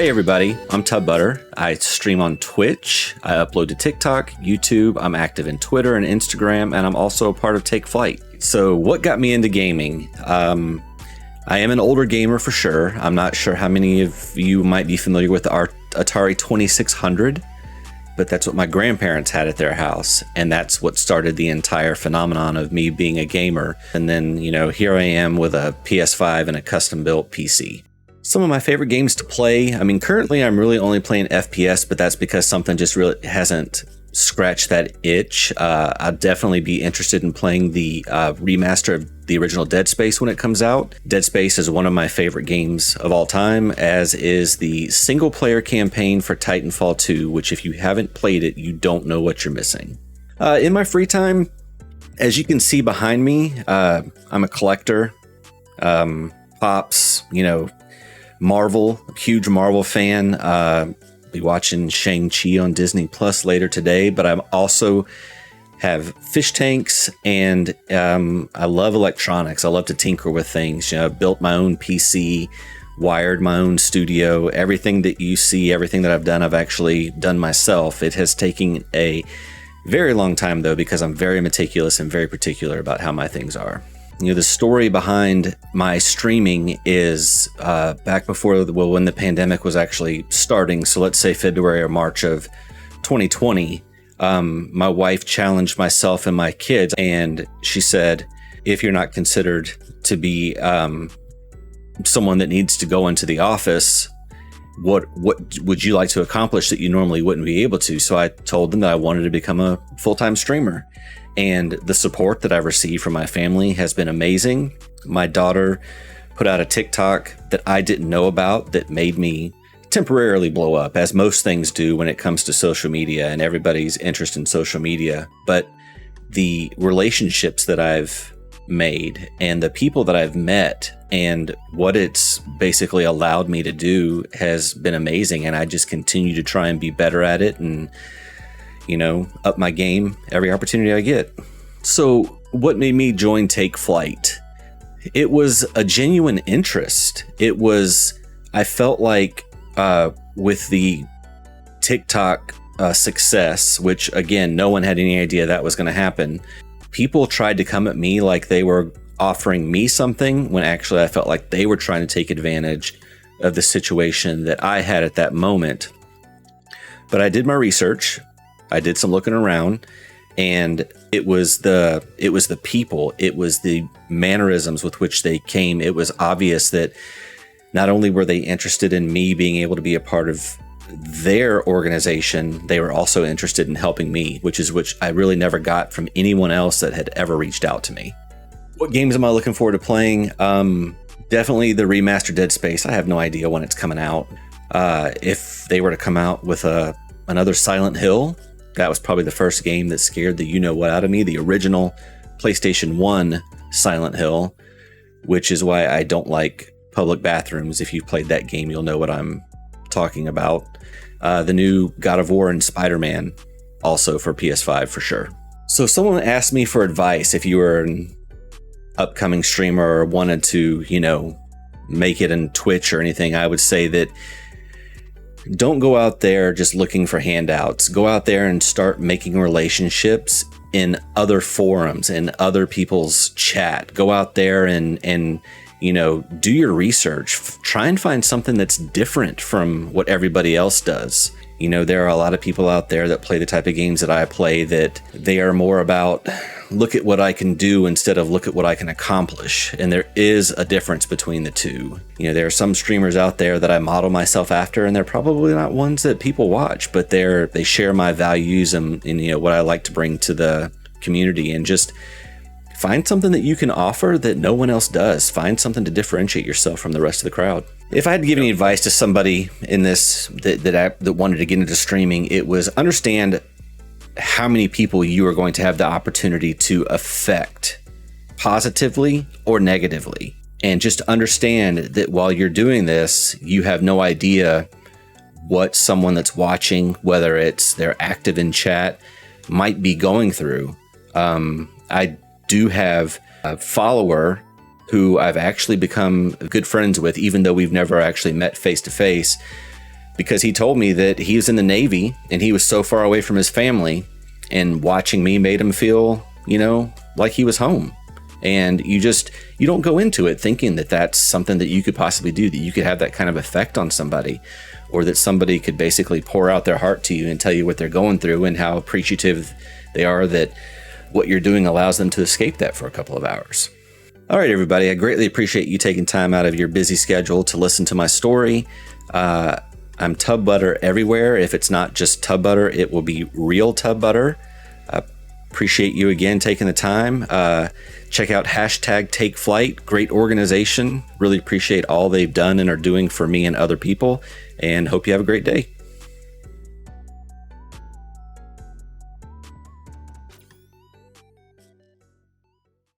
Hey everybody, I'm TubButter. I stream on Twitch, I upload to TikTok, YouTube, I'm active in Twitter and Instagram, and I'm also a part of Flyte. So what got me into gaming? I am an older gamer for sure. I'm not sure how many of you might be familiar with the Atari 2600, but that's what my grandparents had at their house, and that's what started the entire phenomenon of me being a gamer. And then, here I am with a PS5 and a custom-built PC. Some of my favorite games to play, currently I'm really only playing FPS, but that's because something just really hasn't scratched that itch. I'd definitely be interested in playing the remaster of the original Dead Space when it comes out. Dead Space is one of my favorite games of all time, as is the single-player campaign for Titanfall 2, which if you haven't played it, you don't know what you're missing. In my free time, as you can see behind me, I'm a collector. Pops, Marvel, huge Marvel fan. Be watching Shang-Chi on Disney Plus later today, but I also have fish tanks, and I love electronics. I love to tinker with things. I built my own PC, wired my own studio. Everything that you see, everything that I've done, I've actually done myself. It has taken a very long time though, because I'm very meticulous and very particular about how my things are. The story behind my streaming is back before, when the pandemic was actually starting. So let's say February or March of 2020, my wife challenged myself and my kids, and she said, if you're not considered to be someone that needs to go into the office, what would you like to accomplish that you normally wouldn't be able to? So I told them that I wanted to become a full-time streamer. And the support that I've received from my family has been amazing. My daughter put out a TikTok that I didn't know about that made me temporarily blow up, as most things do when it comes to social media and everybody's interest in social media. But the relationships that I've made and the people that I've met and what it's basically allowed me to do has been amazing. And I just continue to try and be better at it and up my game every opportunity I get. So what made me join Flyte? It was a genuine interest. I felt like with the TikTok success, which again, no one had any idea that was going to happen. People tried to come at me like they were offering me something, when actually I felt like they were trying to take advantage of the situation that I had at that moment. But I did my research. I did some looking around, and it was the people, it was the mannerisms with which they came. It was obvious that not only were they interested in me being able to be a part of their organization, they were also interested in helping me, which I really never got from anyone else that had ever reached out to me. What games am I looking forward to playing? Definitely the remastered Dead Space. I have no idea when it's coming out. If they were to come out with another Silent Hill, that was probably the first game that scared the you-know-what out of me, the original PlayStation 1 Silent Hill, which is why I don't like public bathrooms. If you've played that game, you'll know what I'm talking about. The new God of War and Spider-Man, also for PS5 for sure. So someone asked me for advice if you were an upcoming streamer or wanted to, make it in Twitch or anything. I would say that don't go out there just looking for handouts. Go out there and start making relationships in other forums, in other people's chat. Go out there and do your research. Try and find something that's different from what everybody else does. There are a lot of people out there that play the type of games that I play that they are more about look at what I can do instead of look at what I can accomplish. And there is a difference between the two. There are some streamers out there that I model myself after, and they're probably not ones that people watch, but they share my values and what I like to bring to the community. And just find something that you can offer that no one else does. Find something to differentiate yourself from the rest of the crowd. If I had to give any advice to somebody in this that wanted to get into streaming, it was understand how many people you are going to have the opportunity to affect positively or negatively. And just understand that while you're doing this, you have no idea what someone that's watching, whether it's they're active in chat, might be going through. I do have a follower who I've actually become good friends with, even though we've never actually met face to face. because he told me that he was in the Navy and he was so far away from his family, and watching me made him feel, like he was home. And you don't go into it thinking that that's something that you could possibly do, that you could have that kind of effect on somebody, or that somebody could basically pour out their heart to you and tell you what they're going through and how appreciative they are that what you're doing allows them to escape that for a couple of hours. All right, everybody, I greatly appreciate you taking time out of your busy schedule to listen to my story. I'm TubButter everywhere. If it's not just TubButter, it will be real TubButter. Appreciate you again taking the time. Check out #TakeFlyte. Great organization. Really appreciate all they've done and are doing for me and other people, and hope you have a great day.